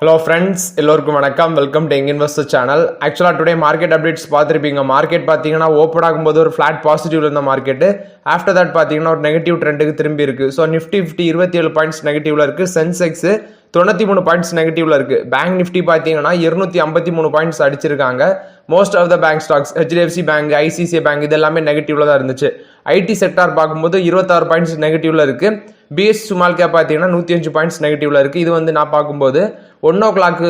Hello friends, எல்லோருக்கும் வணக்கம். Welcome to young investor channel. ஆக்சுவலாக டுடே மார்க்கெட் அப்டேட்ஸ் பார்த்துருப்பீங்க. மார்க்கெட் பார்த்தீங்கன்னா ஓப்பன் ஆகும்போது ஒரு ஃபிளாட் பாசிட்டிவ்ல இருந்த மார்க்கெட்டு ஆஃப்டர் தட் பார்த்தீங்கன்னா ஒரு நெகட்டிவ் ட்ரெண்டுக்கு திரும்பி இருக்கு. ஸோ நிஃப்டி 27 பாயிண்ட்ஸ் நெகட்டிவ்ல இருக்கு. சென்செக்ஸ் 93 பாயிண்ட்ஸ் நெகட்டிவ்ல இருக்கு. பேங்க் நிஃப்டி பார்த்தீங்கன்னா 253 பாயிண்ட்ஸ் அடிச்சிருக்காங்க. Most of the bank stocks HDFC bank, ICICI bank இது எல்லாமே நெகட்டிவ்ல தான் இருந்துச்சு. ஐடி செக்டார் பார்க்கும்போது 26 பாயிண்ட்ஸ் நெகட்டிவ்ல இருக்கு. பிஎஸ் ஸ்மால் கேப் பார்த்தீங்கன்னா 105 பாயிண்ட்ஸ் நெகட்டிவ்ல இருக்கு. இது வந்து நான் பார்க்கும்போது 1 o'clock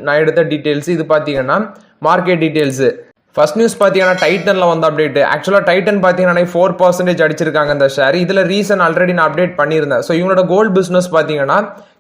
நான் எடுத்த டீட்டெயில்ஸ். இது பார்த்தீங்கன்னா மார்க்கெட் டீட்டெயில்ஸ். ஃபர்ஸ்ட் நியூஸ் பார்த்தீங்கன்னா டைட்டன்ல வந்து அப்டேட். ஆக்சுவலாக டைட்டன் பார்த்தீங்கன்னா 4% அடிச்சிருக்காங்க இந்த ஷேர். இதில் ரீசன் ஆல்ரெடி நான் அப்டேட் பண்ணியிருந்தேன். ஸோ இவங்களோட கோல்டு பிஸ்னஸ் பார்த்தீங்கன்னா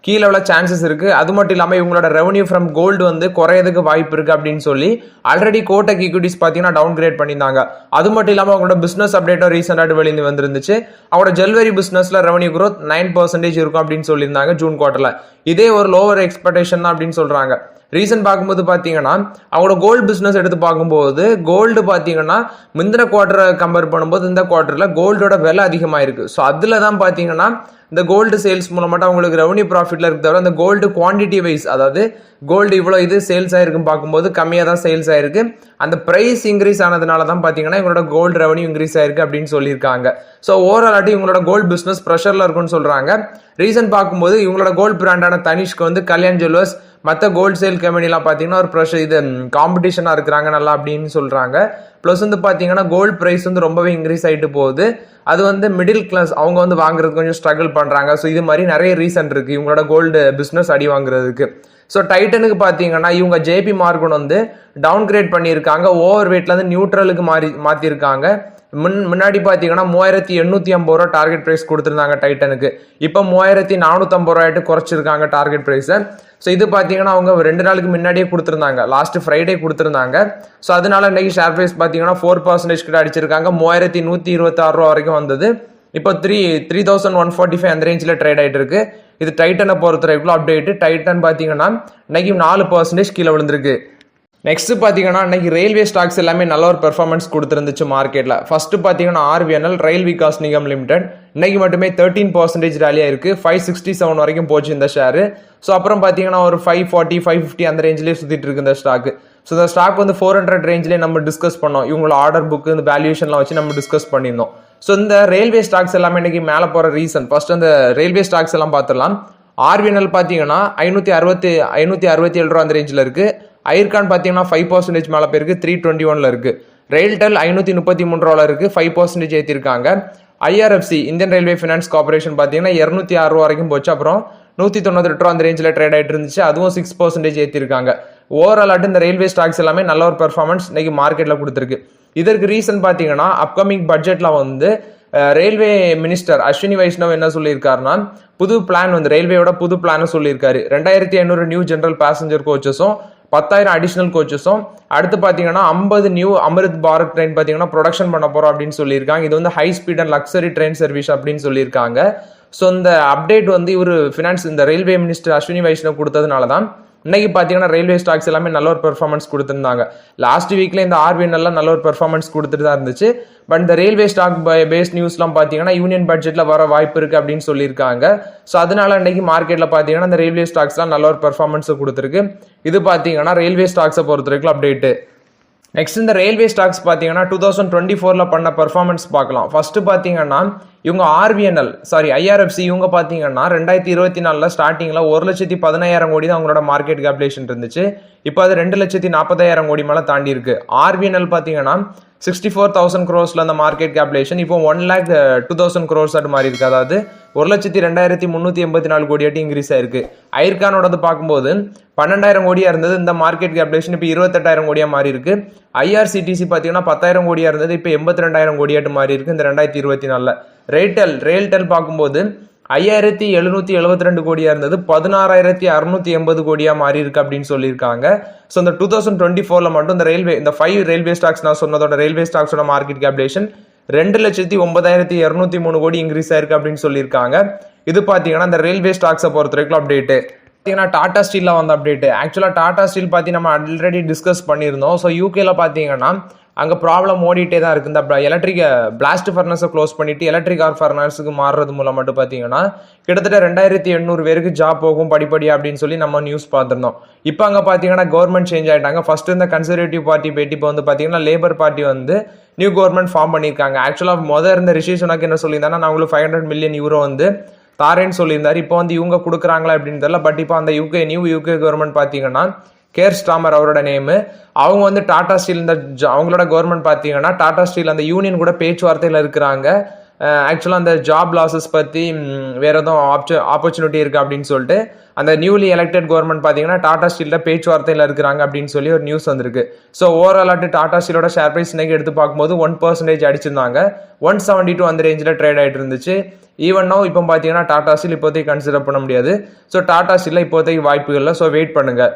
கீழே உள்ள சான்சஸ் இருக்கு. அது மட்டும் இல்லாமல் இவங்களோட ரெவன்யூ ஃப்ரம் கோல்டு வந்து குறையதுக்கு வாய்ப்பு இருக்கு அப்படின்னு சொல்லி ஆல்ரெடி கோட்டக் ஈக்விட்டிஸ் பார்த்தீங்கன்னா டவுன் கிரேட் பண்ணியிருந்தாங்க. அது மட்டும் இல்லாமல் அவங்களோட பிசினஸ் அப்டேட்டும் ரீசெண்டாக வெளியே வந்துருந்துச்சு. அவங்களோட ஜுவல்லரி பிசினஸ்ல ரெவன்யூ growth 9% இருக்கும் அப்படின்னு சொல்லியிருந்தாங்க ஜூன் குவார்டர்ல. இதே ஒரு லோவர் எக்ஸ்பெக்டேஷன் தான் அப்படின்னு சொல்றாங்க. ரீசன் பார்க்கும்போது பார்த்தீங்கன்னா அவங்களோட கோல்டு பிஸ்னஸ் எடுத்து பார்க்கும்போது கோல்டு பார்த்தீங்கன்னா முந்தின குவார்டரை கம்பேர் பண்ணும்போது இந்த குவார்டரில் கோல்டோட விலை அதிகமாக இருக்கு. ஸோ அதில் தான் பார்த்தீங்கன்னா இந்த கோல்டு சேல்ஸ் மூலமாட்டம் அவங்களுக்கு ரெவன்யூ ப்ராஃபிட்ல இருக்க தவிர அந்த கோல்டு குவான்டிட்டி வைஸ், அதாவது கோல்டு இவ்வளோ இது சேல்ஸ் ஆயிருக்குன்னு பார்க்கும்போது கம்மியாக தான் சேல்ஸ் ஆயிருக்கு. அந்த பிரைஸ் இன்க்ரீஸ் ஆனதுனால தான் பார்த்தீங்கன்னா இவங்களோட கோல்டு ரெவன்யூ இன்க்ரீஸ் ஆயிருக்கு அப்படின்னு சொல்லியிருக்காங்க. ஸோ ஓவரால் இவங்களோட கோல்டு பிஸ்னஸ் ப்ரெஷர்ல இருக்குன்னு சொல்றாங்க. ரீசன் பார்க்கும்போது இவங்களோட கோல்டு பிராண்டான தனிஷ்க்கு வந்து கல்யாண் ஜுவல்லர்ஸ் மற்ற கோல்டு சேல் கம்பெனிலாம் பார்த்தீங்கன்னா ஒரு ப்ரெஷர் இது காம்படிஷனாக இருக்கிறாங்க நல்லா அப்படின்னு சொல்றாங்க. ப்ளஸ் வந்து பார்த்தீங்கன்னா கோல்டு ப்ரைஸ் வந்து ரொம்பவே இன்க்ரீஸ் ஆகிட்டு போகுது. அது வந்து மிடில் கிளாஸ் அவங்க வந்து வாங்குறதுக்கு கொஞ்சம் ஸ்ட்ரகிள் பண்ணுறாங்க. ஸோ இது மாதிரி நிறைய ரீசன் இருக்கு இவங்களோட கோல்டு பிஸ்னஸ் அடி வாங்குறதுக்கு. ஸோ டைட்டனுக்கு பார்த்தீங்கன்னா இவங்க JP மார்கன் வந்து டவுன் கிரேட் பண்ணியிருக்காங்க. ஓவர் வெயிட்ல இருந்து நியூட்ரலுக்கு மாற்றிருக்காங்க. முன்னாடி பார்த்தீங்கன்னா 3850 ரூபா டார்கெட் ப்ரைஸ் கொடுத்துருந்தாங்க டைட்டனுக்கு. இப்போ 3450 ரூபாய்ட்டு குறைச்சிருக்காங்க டார்கெட் ப்ரைஸை. ஸோ இது பார்த்தீங்கன்னா அவங்க 2 நாளுக்கு முன்னாடியே கொடுத்துருந்தாங்க, லாஸ்ட் ஃப்ரைடே கொடுத்துருந்தாங்க. ஸோ அதனால இன்னைக்கு ஷேர் ப்ரைஸ் பார்த்தீங்கன்னா 4% கிட்ட அடிச்சிருக்காங்க. 3126 ரூபா வரைக்கும் வந்தது. இப்போ 3145 அந்த ரேஞ்சில் ட்ரேட் ஆகிட்டு இருக்கு. இது டைட்டனை பொறுத்த வரைக்கும் அப்டேட். டைட்டன் பார்த்தீங்கன்னா இன்னைக்கு 4% கீழே விழுந்திருக்கு. நெக்ஸ்ட் பார்த்தீங்கன்னா இன்னைக்கு ரயில்வே ஸ்டாக்ஸ் எல்லாமே நல்ல ஒரு பெர்ஃபார்மன்ஸ் கொடுத்துருந்துச்சு மார்க்கெட்டில். ஃபர்ஸ்ட் பார்த்தீங்கன்னா RVNL ரயில் விகாஸ் நிகம் லிமிடெட் இன்னைக்கு மட்டுமே 13% ரேலியாக இருக்கு. 567 வரைக்கும் போச்சு இந்த ஷேரு. ஸோ அப்புறம் பார்த்தீங்கன்னா ஒரு 540 550 அந்த ரேஞ்சிலேயே சுற்றிட்டு இருக்கு இந்த ஸ்டாக்கு. ஸோ இந்த ஸ்டாக் வந்து 400 ரேஞ்சிலே நம்ம டிஸ்கஸ் பண்ணோம். இவங்களோட ஆர்டர் புக் இந்த வேல்யூஷன்லாம் வச்சு நம்ம டிஸ்கஸ் பண்ணியிருந்தோம். ஸோ இந்த ரயில்வே ஸ்டாக்ஸ் எல்லாமே இன்னைக்கு மேலே போகிற ரீசன் ஃபர்ஸ்ட் அந்த ரயில்வே ஸ்டாக்ஸ் எல்லாம் பார்த்துடலாம். RVNL பார்த்தீங்கன்னா 567 ரூபா அந்த ரேஞ்சில் இருக்கு. ஐர்கான் பார்த்தீங்கன்னா 5% மேலே போயிருக்கு, 321 இருக்கு. ரெயில்டெல் 533 ரூபால இருக்கு, 5% ஏற்றிருக்காங்க. IRFC Indian railway finance corporation பார்த்தீங்கன்னா 206 ரூபா வரைக்கும் போச்சு. அப்புறம் 198 ரூபா அந்த ரேஞ்சில் ட்ரேட் ஆகிட்டு இருந்துச்சு, அதுவும் 6% ஏற்றிருக்காங்க. ஓவரால் இந்த ரயில்வே ஸ்டாக்ஸ் எல்லாமே நல்ல ஒரு பெர்ஃபார்மன்ஸ் இன்னைக்கு மார்க்கெட்டில் கொடுத்துருக்கு. இதற்கு ரீசன் பார்த்தீங்கன்னா அப்கமிங் பட்ஜெட்ல வந்து ரயில்வே மினிஸ்டர் அஸ்வினி வைஷ்ணவ் என்ன சொல்லியிருக்காருன்னா புது பிளான் வந்து ரயில்வேயோட புது பிளான் சொல்லியிருக்காரு. 2500 நியூ ஜெனரல் பேசஞ்சர் கோச்சஸும் 10,000 அடிஷனல் கோச்சஸும் அடுத்து பார்த்தீங்கன்னா 50 நியூ அமிர்த் பாரத் ட்ரெயின் பார்த்தீங்கன்னா ப்ரொடக்ஷன் பண்ண போறோம் அப்படின்னு சொல்லியிருக்காங்க. இது வந்து high speed and luxury train service அப்படின்னு சொல்லியிருக்காங்க. ஸோ இந்த அப்டேட் வந்து இவர் ஃபினான்ஸ் இந்த ரயில்வே மினிஸ்டர் அஸ்வினி வைஷ்ணவ் கொடுத்ததுனால தான் இன்னைக்கு பார்த்தீங்கன்னா ரயில்வே ஸ்டாக்ஸ் எல்லாமே நல்ல ஒரு பெர்ஃபார்மன்ஸ் கொடுத்துருந்தாங்க. லாஸ்ட் வீக்ல இந்த RVNL நல்ல ஒரு பெர்ஃபார்மன்ஸ் கொடுத்துட்டு தான் இருந்துச்சு. பட் இந்த ரயில்வே ஸ்டாக் பேஸ் நியூஸ்லாம் பார்த்தீங்கன்னா யூனியன் பட்ஜெட்ல வர வாய்ப்பு இருக்கு அப்படின்னு சொல்லியிருக்காங்க. ஸோ அதனால இன்னைக்கு மார்க்கெட்ல பார்த்தீங்கன்னா இந்த ரயில்வே ஸ்டாக்ஸ்லாம் நல்ல ஒரு பெர்ஃபார்மன்ஸ் கொடுத்துருக்கு. இது பார்த்தீங்கன்னா ரயில்வே ஸ்டாக்ஸை பொறுத்த வரைக்கும் அப்டேட். நெக்ஸ்ட் இந்த ரயில்வே ஸ்டாக்ஸ் பார்த்தீங்கன்னா 2024 பண்ண பெர்ஃபார்மன்ஸ் பார்க்கலாம். ஃபர்ஸ்ட் பார்த்தீங்கன்னா இவங்க IRFC இவங்க பார்த்தீங்கன்னா 2024 ஸ்டார்டிங்ல 1,15,000 கோடி தான் அவங்களோட மார்க்கெட் கேபிடேஷன் இருந்துச்சு. இப்போ அது 2,40,000 கோடி மேலே தாண்டி இருக்கு. RVNL பார்த்தீங்கன்னா 64,000 crores அந்த மார்க்கெட் கேபிடேஷன் இப்போ 1,02,000 crores அது மாதிரி இருக்கு. அதாவது 1,02,384 கோடி இன்க்ரீஸ் ஆயிருக்கு. ஐர்கானோடது பார்க்கும்போது 12,000 கோடியா இருந்தது, இந்த மார்க்கெட் கேபிடேஷன் இப்போ 28,000 கோடியா மாறி இருக்கு. IRCTC பார்த்தீங்கன்னா 10,000 கோடியா இருந்தது, இப்போ 82,000 கோடியாட்டு மாறி இருக்கு இந்த 2024. ரெயில்டெல் பார்க்கும்போது 5,772 கோடியா இருந்தது, 16,680 கோடியா மாறி இருக்கு அப்படின்னு சொல்லியிருக்காங்க. ஸோ இந்த 2024 மட்டும் இந்த 5 ரயில்வே ஸ்டாக்ஸ் நான் சொன்னதோட ரயில்வே ஸ்டாக்ஸோட மார்க்கெட் கேபிடேஷன் 2,09,203 கோடி இன்க்ரீஸ் ஆயிருக்கு அப்படின்னு சொல்லியிருக்காங்க. இது பார்த்தீங்கன்னா இந்த ரயில்வே ஸ்டாக்ஸை பொறுத்த வரைக்கும் அப்டேட். பார்த்தீங்கன்னா டாடா ஸ்டீலில் வந்து அப்டேட். ஆக்சுவலாக டாடா ஸ்டீல் பற்றி நம்ம ஆல்ரெடி டிஸ்கஸ் பண்ணியிருந்தோம். ஸோ யூகேல பார்த்தீங்கன்னா அங்கே ப்ராப்ளம் ஓடிட்டே தான் இருக்குது. இந்த எலக்ட்ரிக் பிளாஸ்ட் ஃபர்னஸை க்ளோஸ் பண்ணிவிட்டு எலக்ட்ரிக் ஆர் ஃபர்னஸுக்கு மாறுறது மூலம் மட்டும் பார்த்தீங்கன்னா கிட்டத்தட்ட 2800 பேருக்கு ஜாப் போகும் படிப்படி அப்படின்னு சொல்லி நம்ம நியூஸ் பார்த்துருந்தோம். இப்போ அங்கே பார்த்தீங்கன்னா கவர்மெண்ட் சேஞ்ச் ஆகிட்டாங்க. ஃபர்ஸ்ட் இந்த கன்சர்வேட்டிவ் பார்ட்டி போயிட்டு இப்போ வந்து பார்த்தீங்கன்னா லேபர் பார்ட்டி வந்து நியூ கவர்மெண்ட் ஃபார்ம் பண்ணியிருக்காங்க. ஆக்சுவலாக முதல் இருந்த ரிஷி சுனக் என்ன சொல்லியிருந்தாங்கன்னா நான் உங்களுக்கு 500 மில்லியன் யூரோ வந்து தாரேன்னு சொல்லியிருந்தாரு. இப்போ வந்து இவங்க கொடுக்குறாங்களா அப்படின்னு தெரியல. பட் இப்போ அந்த நியூ யூகே கவர்மெண்ட் பார்த்தீங்கன்னா கேர் ஸ்டாமர் அவரோட நேமு. அவங்க வந்து டாடா ஸ்டீல் இந்த அவங்களோட கவர்மெண்ட் பார்த்தீங்கன்னா டாடா ஸ்டீல் அந்த யூனியன் கூட பேச்சுவார்த்தையில் இருக்கிறாங்க. ஆக்சுவலாக அந்த ஜாப் லாஸஸ் பற்றி வேறு எதுவும் ஆப்பர்ச்சுனிட்டி இருக்குது அப்படின்னு சொல்லிட்டு அந்த நியூலி எலெக்டட் கவர்மெண்ட் பார்த்தீங்கன்னா டாடா ஸ்டீலில் பேச்சுவார்த்தையில் இருக்கிறாங்க அப்படின்னு சொல்லி ஒரு நியூஸ் வந்திருக்கு. ஸோ ஓவராலாட்டு டாடா ஸ்டீலோட ஷேர் ப்ரைஸ் இன்னைக்கு எடுத்து பார்க்கும்போது 1% அடிச்சிருந்தாங்க. 172 அந்த ரேஞ்சில் ட்ரேட் ஆகிட்டு இருந்துச்சு. ஈவன் நோ இப்போ பார்த்தீங்கன்னா டாடா ஸ்டீல் இப்போதைக்கு கன்சிடர் பண்ண முடியாது. ஸோ டாடா ஸ்டீலில் இப்போதைக்கு வாய்ப்புகள் இல்லை. ஸோ வெயிட் பண்ணுங்கள்.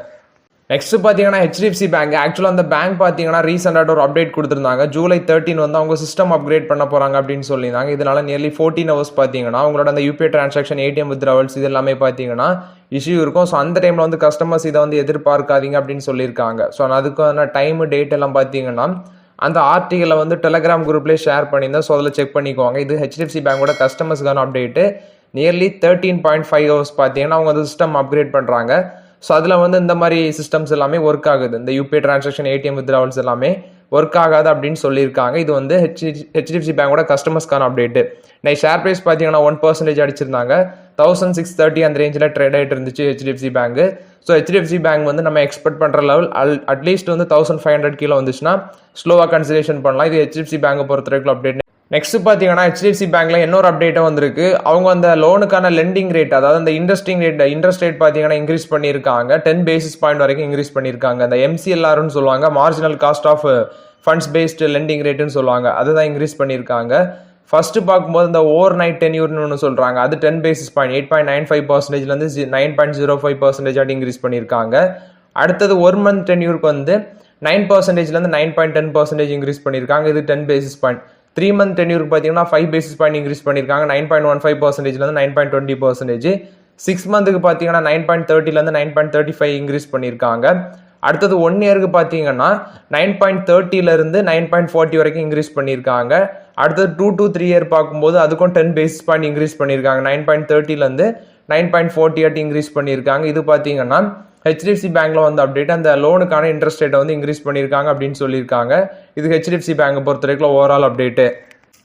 நெக்ஸ்ட் பார்த்தீங்கன்னா HDFC பேங்க். ஆக்சுவலாக அந்த பேங்க் பார்த்தீங்கன்னா ரீசெண்டாக ஒரு அப்டேட் கொடுத்துருந்தாங்க. ஜூலை 13 வந்து அவங்க சிஸ்டம் அப்கிரேட் பண்ண போகிறாங்க அப்படின்னு சொல்லியிருந்தாங்க. இதனால நியர்லி 14 ஹவர்ஸ் பார்த்தீங்கன்னா அவங்களோட அந்த யூபிஐ டிரான்சாக்ஷன் ATM வித்ட்ராவல்ஸ் இது எல்லாமே பார்த்தீங்கன்னா இஷ்யூ இருக்கும். ஸோ அந்த டைமில் வந்து கஸ்டமர்ஸ் இதை வந்து எதிர்பார்க்காதீங்க அப்படின்னு சொல்லியிருக்காங்க. ஸோ அதுக்கான டைமு டேட் எல்லாம் பார்த்தீங்கன்னா அந்த ஆர்டிகளை வந்து டெலகிராம் குரூப்லேயே ஷேர் பண்ணியிருந்தேன். ஸோ அதில் செக் பண்ணிக்குவாங்க. இது HDFC பேங்கோட கஸ்டமர்ஸ்க்கான அப்டேட்டு. நியர்லி 13.5 ஹவர்ஸ் பார்த்தீங்கன்னா அவங்க வந்து சிஸ்டம் அப்கிரேட் பண்ணுறாங்க. ஸோ அதில் வந்து இந்த மாதிரி சிஸ்டம்ஸ் எல்லாமே ஒர்க் ஆகுது. இந்த யூபிஐ டிரான்சாக்ஷன் ATM வித்ட்ராவல்ஸ் எல்லாமே ஒர்க் ஆகாது அப்படின்னு சொல்லியிருக்காங்க. இது வந்து HDFC பேங்கோட கஸ்டமர்ஸ்க்கான அப்டேட்டு. நான் ஷேர் ப்ரைஸ் பார்த்தீங்கன்னா 1% அடிச்சிருந்தாங்க. 1630 அந்த ரேஞ்சில் ட்ரேட் ஆகிட்டு இருந்துச்சு HDFC bank. So HDFC bank வந்து நம்ம எக்ஸ்பெக்ட் பண்ணுற லெவல் அட்லீஸ்ட் வந்து 1500 கீழே வந்துச்சுன்னா ஸ்லோவாக கன்சிடரேஷன் பண்ணலாம். இது HDFC பேங்கை பொறுத்த வரைக்கும் அப்டேட். நெக்ஸ்ட் பார்த்தீங்கன்னா HDFC பேங்க்ல இன்னொரு அப்டேட்டும் வந்திருக்கு. அவங்க அந்த லோனுக்கான லெண்டிங் ரேட், அதாவது அந்த இன்ட்ரெஸ்ட் ரேட் பார்த்தீங்கன்னா இன்க்ரீஸ் பண்ணியிருக்காங்க. 10 பேசிஸ் பாயிண்ட் வரைக்கும் இன்க்ரீஸ் பண்ணியிருக்காங்க. அந்த MCLRன்னு சொல்லுவாங்க, marginal cost of funds based lending ரேட்டுன்னு சொல்லுவாங்க. அதுதான் இன்க்ரீஸ் பண்ணியிருக்காங்க. ஃபர்ஸ்ட் பார்க்கும்போது இந்த ஓவர் நைட் டென்யூர்னு ஒன்று சொல்கிறாங்க. அது 10 பேசிஸ் பாயிண்ட் 8.95%லேருந்து 9.05% இன்க்ரீஸ் பண்ணியிருக்காங்க. அடுத்தது 1 மந்த் டென்யூருக்கு வந்து 9%லேருந்து 9.10% இன்க்ரீஸ் பண்ணியிருக்காங்க. இது 10 பேசிஸ் பாயிண்ட். 3 மந்த் டென்யூருக்கு பார்த்தீங்கன்னா 5 பேசிஸ் பாயிண்ட் இன்க்ரீஸ் பண்ணியிருக்காங்க. 9.15%லேருந்து 9.20%. 6 மந்த்துக்கு பார்த்தீங்கன்னா 9.30லேருந்து 9.35 இன்க்ரீஸ் பண்ணியிருக்காங்க. அடுத்தது 1 இயருக்கு பார்த்தீங்கன்னா 9.30லேருந்து 9.40 வரைக்கும் இன்க்ரீஸ் பண்ணியிருக்காங்க. அடுத்தது 2 to 3 இயர் பார்க்கும்போது அதுக்கும் 10 பேசிஸ் பாயிண்ட் இன்க்ரீஸ் பண்ணியிருக்காங்க. 9.30லேருந்து 9.48 இன்க்ரீஸ் பண்ணியிருக்காங்க. இது பார்த்தீங்கன்னா HDFC பேங்க்ல வந்து அப்டேட். அந்த லோனுக்கான இன்ட்ரெஸ்ட் ரேட்டை வந்து இன்க்ரீஸ் பண்ணியிருக்காங்க அப்படின்னு சொல்லியிருக்காங்க. இது HDFC பேங்கை பொறுத்த வரைக்கும் ஓவரால் அப்டேட்டு.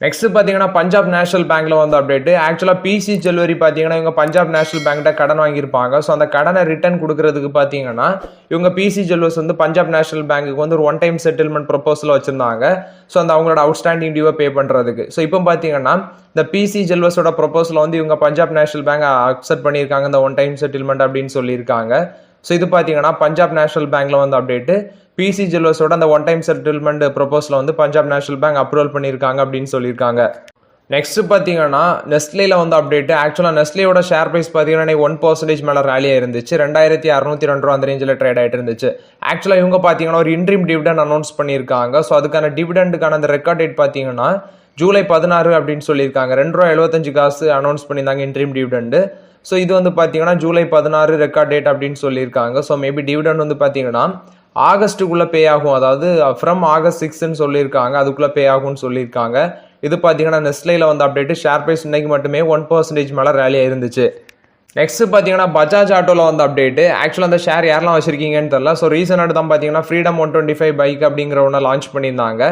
நெக்ஸ்ட் பார்த்தீங்கன்னா பஞ்சாப் நேஷனல் பேங்க்ல வந்து அப்டேட். ஆக்சுவலாக PC ஜுவல்லரி பார்த்தீங்கன்னா இவங்க பஞ்சாப் நேஷனல் பேங்க்கிட்ட கடன் வாங்கியிருப்பாங்க. ஸோ அந்த கடனை ரிட்டர்ன் கொடுக்கறதுக்கு பார்த்தீங்கன்னா இவங்க PC ஜுவல்லர்ஸ் வந்து பஞ்சாப் நேஷனல் பேங்க்குக்கு வந்து ஒரு ஒன் டைம் செட்டில்மெண்ட் ப்ரொபோசல் வச்சிருந்தாங்க. ஸோ அந்த அவங்களோட அவுட்ஸ்டாண்டிங் டியூவை பே பண்ணுறதுக்கு. ஸோ இப்போ பார்த்தீங்கன்னா இந்த PC ஜுவல்லர்ஸோட ப்ரொபோசலை வந்து இவங்க பஞ்சாப் நேஷனல் பேங்க் அக்செப்ட் பண்ணியிருக்காங்க, இந்த ஒன் டைம் செட்டில்மெண்ட் அப்படின்னு சொல்லியிருக்காங்க. ஸோ இது பார்த்தீங்கன்னா பஞ்சாப் நேஷனல் பேங்க்ல வந்து அப்டேட்டு. PC ஜுவல்லர்ஸோட அந்த ஒன் டைம் செட்டில்மெண்ட் ப்ரொபோசலை வந்து பஞ்சாப் நேஷனல் பேங்க் அப்ரூவல் பண்ணியிருக்காங்க அப்படின்னு சொல்லியிருக்காங்க. நெக்ஸ்ட் பார்த்தீங்கன்னா நெஸ்லேல வந்து அப்டேட். ஆக்சுவலாக நெஸ்லேயோட ஷேர் ப்ரைஸ் பார்த்தீங்கன்னா 1% மேலே ரேலியாக இருந்துச்சு. 2602 அந்த ரேஞ்சில் ட்ரேட் ஆகிட்டு இருந்துச்சு. ஆக்சுவலாக இவங்க பார்த்தீங்கன்னா ஒரு இன்ட்ரீம் டிவிடெண்ட் அனௌன்ஸ் பண்ணியிருக்காங்க. ஸோ அதுக்கான டிவிடெண்டுக்கான அந்த ரெக்கார்ட் டேட் பார்த்தீங்கன்னா ஜூலை 16 அப்படின்னு சொல்லியிருக்காங்க. ₹2.75 அனௌன்ஸ் பண்ணியிருந்தாங்க இன்ட்ரீம் டிவிடெண்டு. ஸோ இது வந்து பார்த்தீங்கன்னா ஜூலை 16 ரெக்கார்ட் டேட் அப்படின்னு சொல்லியிருக்காங்க. ஸோ மேபி டிவிடெண்ட் வந்து பார்த்தீங்கன்னா ஆகஸ்ட்டுக்குள்ளே பே ஆகும், அதாவது ஃப்ரம் August 6ன்னு சொல்லியிருக்காங்க, அதுக்குள்ளே பே ஆகும்னு சொல்லியிருக்காங்க. இது பார்த்தீங்கன்னா நெஸ்லேல வந்து அப்டேட்டு. ஷேர் ப்ரைஸ் இன்னைக்கு மட்டுமே 1% மேலே ரேலியாக இருந்துச்சு. நெக்ஸ்ட் பார்த்தீங்கன்னா பஜாஜ் ஆட்டோவில் வந்து அப்டேட்டு. ஆக்சுவலாக அந்த ஷேர் யாரெல்லாம் வச்சிருக்கீங்கன்னு தெரியல. ஸோ ரீசெண்டாக தான் பார்த்தீங்கன்னா ஃப்ரீடம் 125 பைக் அப்படிங்கிற ஒன்று லான்ச் பண்ணியிருந்தாங்க.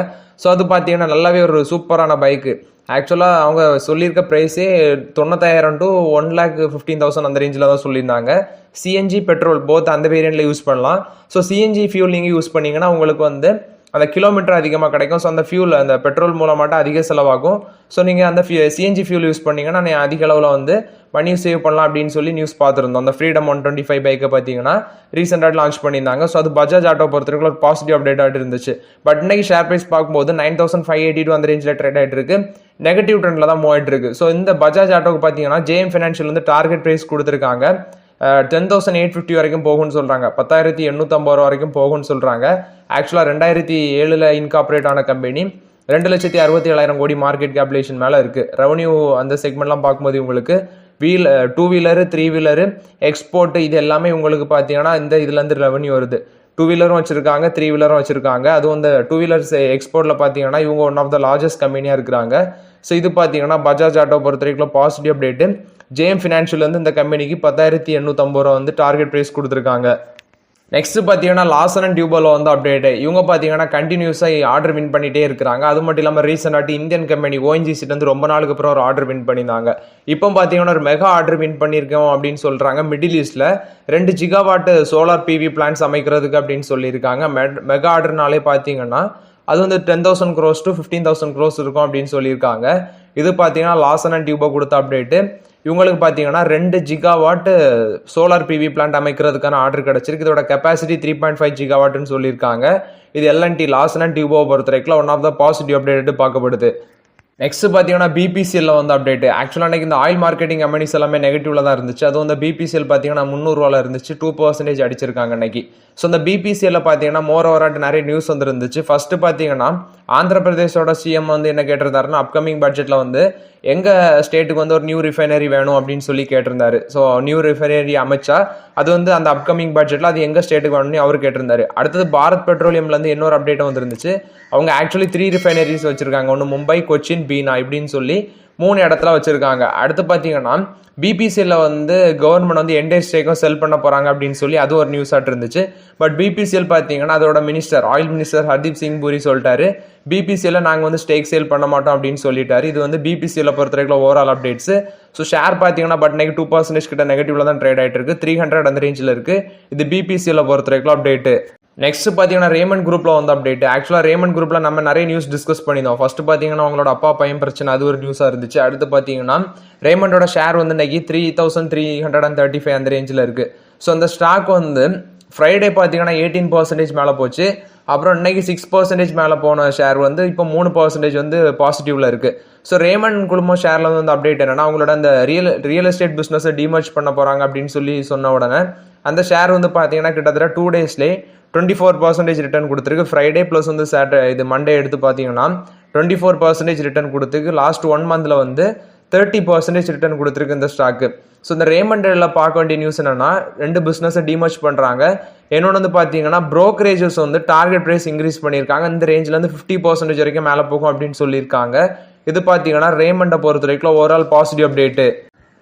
ஸோ அது பார்த்தீங்கன்னா நல்லாவே ஒரு சூப்பரான பைக்கு. ஆக்சுவலாக அவங்க சொல்லியிருக்க ப்ரைஸே 95,000 to 1,15,000 அந்த ரேஞ்சில் தான் சொல்லியிருந்தாங்க. CNG பெட்ரோல் போத் அந்த வேரியண்ட்டில் யூஸ் பண்ணலாம். ஸோ CNG ஃபியூல் நீங்கள் யூஸ் பண்ணிங்கன்னா உங்களுக்கு வந்து அந்த கிலோமீட்டர் அதிகமாக கிடைக்கும். ஸோ அந்த ஃபியூல் அந்த பெட்ரோல் மூலமாட்ட அதிக செலவாகும். ஸோ நீங்கள் அந்த CNG ஃபியூல் யூஸ் பண்ணிங்கன்னா நீங்கள் அதிக அளவில் வந்து மணி சேவ் பண்ணலாம் அப்படின்னு சொல்லி நியூஸ் பார்த்துருந்தோம். அந்த ஃப்ரீடம் 125 பைக்கை பார்த்தீங்கன்னா ரீசெண்டாக லான்ச் பண்ணியிருந்தாங்க. ஸோ அது பஜாஜ் ஆட்டோ பொறுத்தவரைக்கும் ஒரு பாசிட்டிவ் அப்டேட் இருந்துச்சு. பட் இன்னைக்கு ஷேர் ப்ரைஸ் பார்க்கும்போது 9,582 அந்த ரேஞ்சில் ட்ரேட் ஆகிட்டு இருக்கு. நெகட்டிவ் ட்ரெண்டில் தான் மூவ் ஆகிட்டு இருக்கு. ஸோ இந்த பஜாஜ் ஆட்டோக்கு பார்த்தீங்கன்னா JM ஃபினான்ஷியல் வந்து டார்கெட் ப்ரைஸ் கொடுத்துருக்காங்க. 10,850 வரைக்கும் போகும்னு சொல்கிறாங்க. 10,850 வரைக்கும் போகும்னு சொல்கிறாங்க. ஆக்சுவலாக 2007 இன்கார்பரேட் ஆன கம்பெனி 2,67,000 கோடி மார்க்கெட் கேபிலேஷன் மேலே இருக்குது. ரெவன்யூ அந்த செக்மெண்ட்லாம் பார்க்கும்போது உங்களுக்கு டூ வீலரு 3 வீலரு எக்ஸ்போர்ட் இது எல்லாமே உங்களுக்கு பார்த்தீங்கன்னா இந்த இதுலேருந்து ரெவன்யூ வருது. 2 வீலரும் வச்சிருக்காங்க, 3 வீலரும் வச்சிருக்காங்க. அதுவும் இந்த 2 வீலர்ஸ் எக்ஸ்போர்ட்டில் பார்த்தீங்கன்னா இவங்க ஒன் ஆஃப் த லார்ஜஸ்ட் கம்பெனியாக இருக்கிறாங்க. ஸோ இது பார்த்தீங்கன்னா பஜாஜ் ஆட்டோ பொறுத்த வரைக்கும் பாசிட்டிவ் அப்டேட்டு. ஜேஎம் ஃபினான்ஷியல் வந்து இந்த கம்பெனிக்கு 10,850 ரூபா வந்து டார்கெட் ப்ரைஸ் கொடுத்துருக்காங்க. நெக்ஸ்ட் பார்த்தீங்கன்னா லார்சன் அண்ட் டியூபோல வந்து அப்டேட். இவங்க பார்த்தீங்கன்னா கண்டினியூஸாக ஆர்டர் வின் பண்ணிட்டே இருக்கிறாங்க. அது மட்டும் இல்லாமல் ரீசெண்டாக இந்தியன் கம்பெனி ONGC வந்து ரொம்ப நாளுக்கு அப்புறம் ஒரு ஆர்டர் வின் பண்ணியிருந்தாங்க. இப்போ பார்த்தீங்கன்னா ஒரு மெகா ஆர்டர் வின் பண்ணியிருக்கோம் அப்படின்னு சொல்கிறாங்க. மிடில் ஈஸ்டில் 2 ஜிகாவாட் சோலார் PV பிளான்ஸ் அமைக்கிறதுக்கு அப்படின்னு சொல்லியிருக்காங்க. மெகா ஆர்டர்னாலே பார்த்தீங்கன்னா அது வந்து 10,000 crores to 15,000 crores இருக்கும் அப்படின்னு சொல்லியிருக்காங்க. இது பார்த்தீங்கன்னா லார்சன் அண்ட் டியூபோ கொடுத்த அப்டேட்டு. இவங்களுக்கு பார்த்தீங்கன்னா 2 ஜிகாவாட் சோலார் PV பிளான்ட் அமைக்கிறதுக்கான ஆர்டர் கிடச்சிருக்கு. இதோட கெப்பாசிட்டி 3.5 ஜிகாவாட்னு சொல்லியிருக்காங்க. இது L&T லார்சன் அண்ட் டியூபோ பொறுத்த வரைக்கும் one of the positive update பார்க்கப்படுது. நெக்ஸ்ட் பார்த்தீங்கன்னா BPCL வந்து அப்டேட். ஆக்சுவலாக அன்றைக்கி இந்த ஆயில் மார்க்கெட்டிங் கம்பெனிஸ் எல்லாமே நெகட்டிவ்ல தான் இருந்துச்சு. அதுவும் இந்த BPCL பார்த்தீங்கன்னா 300 ரூபாயில் இருந்துச்சு. 2% அடிச்சிருக்காங்க அன்னைக்கு. ஸோ இந்த BPCL பார்த்தீங்கன்னா மோர் ஓவராட் நிறைய நியூஸ் வந்துருந்துச்சு. ஃபர்ஸ்ட் பார்த்தீங்கன்னா ஆந்திர பிரதேசோட CM வந்து என்ன கேட்டிருந்தாருன்னா அப்கமிங் பட்ஜெட்டில் வந்து எங்கள் ஸ்டேட்டுக்கு வந்து ஒரு நியூ ரிஃபைனரி வேணும் அப்படின்னு சொல்லி கேட்டிருந்தாரு. ஸோ நியூ ரிஃபைனரி அமைச்சா அது வந்து அந்த அப்கமிங் பட்ஜெட்டில் அது எங்கள் ஸ்டேட்டுக்கு வேணும்னு அவர் கேட்டிருந்தாரு. அடுத்தது பாரத் பெட்ரோலியம்லேருந்து இன்னொரு அப்டேட் வந்துருந்துச்சு. அவங்க ஆக்சுவலி 3 ரிஃபைனரிஸ் வச்சிருக்காங்க. ஒன்று மும்பை, கொச்சின், பீனா இப்படின்னு சொல்லி 3 இடத்துல வச்சிருக்காங்க. அடுத்து பார்த்தீங்கன்னா BPCL வந்து கவர்மெண்ட் வந்து என்டையர் ஸ்டேக்கும் செல் பண்ண போறாங்க அப்படின்னு சொல்லி அது ஒரு நியூஸ் ஆட் இருந்துச்சு. பட் BPCL பார்த்தீங்கன்னா அதோட minister oil minister Hardeep Singh puri சொல்லிட்டாரு BPCL நாங்கள் வந்து ஸ்டேக் சேல் பண்ண மாட்டோம் அப்படின்னு சொல்லிட்டாரு. இது வந்து BPCL பொறுத்த வரைக்கும் ஓவரால் அப்டேட்ஸ். ஸோ ஷேர் பார்த்தீங்கன்னா பட் 2% கிட்ட நெகட்டிவ்ல தான் ட்ரேட் ஆயிட்டு இருக்கு. 300 அந்த ரேஞ்சில் இருக்கு. இது BPCL பொறுத்த வரைக்கும் அப்டேட். நெக்ஸ்ட் பார்த்தீங்கன்னா ரேமண்ட் குரூப்பில் வந்து அப்டேட். ஆக்சுவலாக ரேமண்ட் குரூப்பில் நம்ம நிறைய நியூஸ் டிஸ்கஸ் பண்ணியிருந்தோம். ஃபர்ஸ்ட் பார்த்தீங்கன்னா அவங்களோட அப்பா பையன் பிரச்சனை அது ஒரு நியூஸாக இருந்துச்சு. அடுத்து பார்த்தீங்கன்னா ரேமண்டோட ஷேர் வந்து இன்னைக்கு 3,335 அந்த ரேஞ்சில் இருக்குது. ஸோ அந்த ஸ்டாக் வந்து ஃப்ரைடே பார்த்தீங்கன்னா 18% மேலே போச்சு. அப்புறம் இன்னைக்கு 6% மேலே போன ஷேர் வந்து இப்போ 3% வந்து பாசிட்டிவ்ல இருக்குது. ஸோ ரேமண்ட் குழுமம் ஷேரில் வந்து அப்டேட் என்னன்னா அவங்களோட அந்த ரியல் எஸ்டேட் பிஸ்னஸை டிமர்ஜ் பண்ண போகிறாங்க அப்படின்னு சொல்லி சொன்ன உடனே அந்த ஷேர் வந்து பார்த்தீங்கன்னா கிட்டத்தட்ட 2 டேஸ்லேயே 24% ரிட்டர்ன் கொடுத்துருக்கு. ஃப்ரைடே ப்ளஸ் வந்து இது மண்டே எடுத்து பார்த்தீங்கன்னா 24% ரிட்டர்ன் கொடுத்துருக்கு. லாஸ்ட் 1 மந்த்ல வந்து 30% ரிட்டர்ன் கொடுத்துருக்கு இந்த ஸ்டாக்கு. ஸோ இந்த ரேமண்டில் பார்க்க வேண்டிய நியூஸ் என்னன்னா 2 பிஸ்னஸை டிமர்ஜ் பண்ணுறாங்க. இன்னொன்று வந்து பார்த்தீங்கன்னா ப்ரோக்கரேஜஸ் வந்து டார்கெட் ப்ரைஸ் இன்க்ரீஸ் பண்ணியிருக்காங்க. இந்த ரேஞ்சிலேருந்து 50% வரைக்கும் மேலே போகும் அப்படின்னு சொல்லியிருக்காங்க. இது பார்த்தீங்கன்னா ரேமண்டை பொறுத்த வரைக்கும் ஓவரால் பாசிட்டிவ் அப்டேட்டு.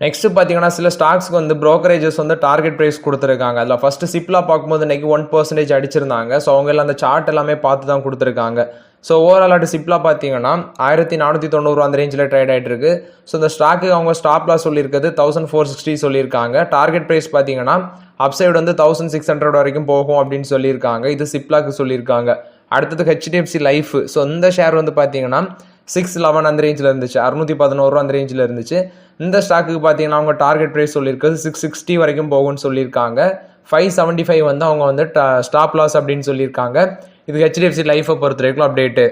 நெக்ஸ்ட் பார்த்தீங்கன்னா சில ஸ்டாக்ஸ்க்கு வந்து ப்ரோக்கரேஜஸ் வந்து டார்கெட் ப்ரைஸ் கொடுத்துருக்காங்க. அதில் ஃபர்ஸ்ட் சிப்லா பார்க்கும்போது இன்னைக்கு 1% அடிச்சிருந்தாங்க. ஸோ அவங்க எல்லாம் அந்த சார்ட் எல்லாமே பார்த்து தான் கொடுத்துருக்காங்க. ஸோ ஓவரால் ஆட்டு சிப்லா பார்த்தீங்கன்னா 1,490 அந்த ரேஞ்சில் ட்ரேட் ஆகிட்டு இருக்கு. ஸோ இந்த ஸ்டாக்கு அவங்க ஸ்டாப் லாஸ் சொல்லியிருக்கிறது 1,460 சொல்லியிருக்காங்க. டார்கெட் ப்ரைஸ் பார்த்தீங்கன்னா அப்சைடு வந்து 1,600 வரைக்கும் போகும் அப்படின்னு சொல்லியிருக்காங்க. இது சிப்லாக்கு சொல்லியிருக்காங்க. அடுத்தது HDFC லைஃப். ஸோ இந்த ஷேர் வந்து பார்த்தீங்கன்னா 611 அந்த ரேஞ்சில் இருந்துச்சு. 611 அந்த ரேஞ்சில் இருந்துச்சு. இந்த ஸ்டாக்குக்கு பார்த்தீங்கன்னா அவங்க டார்கெட் ப்ரைஸ் சொல்லியிருக்கிறது 660 வரைக்கும் போகும்னு சொல்லியிருக்காங்க. 575 வந்து அவங்க வந்து ஸ்டாப் லாஸ் அப்படின்னு சொல்லியிருக்காங்க. இது HDFC லைஃபை பொறுத்த வரைக்கும் அப்டேட்டு.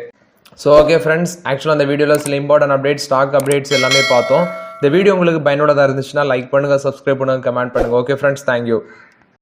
ஸோ ஓகே ஃப்ரெண்ட்ஸ், ஆக்சுவலாக அந்த வீடியோவில் சில இம்பார்ட்டன்ட் அப்டேட் ஸ்டாக் அப்டேட்ஸ் எல்லாமே பார்த்தோம். இந்த வீடியோ உங்களுக்கு பயனுள்ளதாக இருந்துச்சுன்னா லைக் பண்ணுங்கள், சப்ஸ்கிரைப் பண்ணுங்கள், கமெண்ட் பண்ணுங்கள். Okay friends, thank you.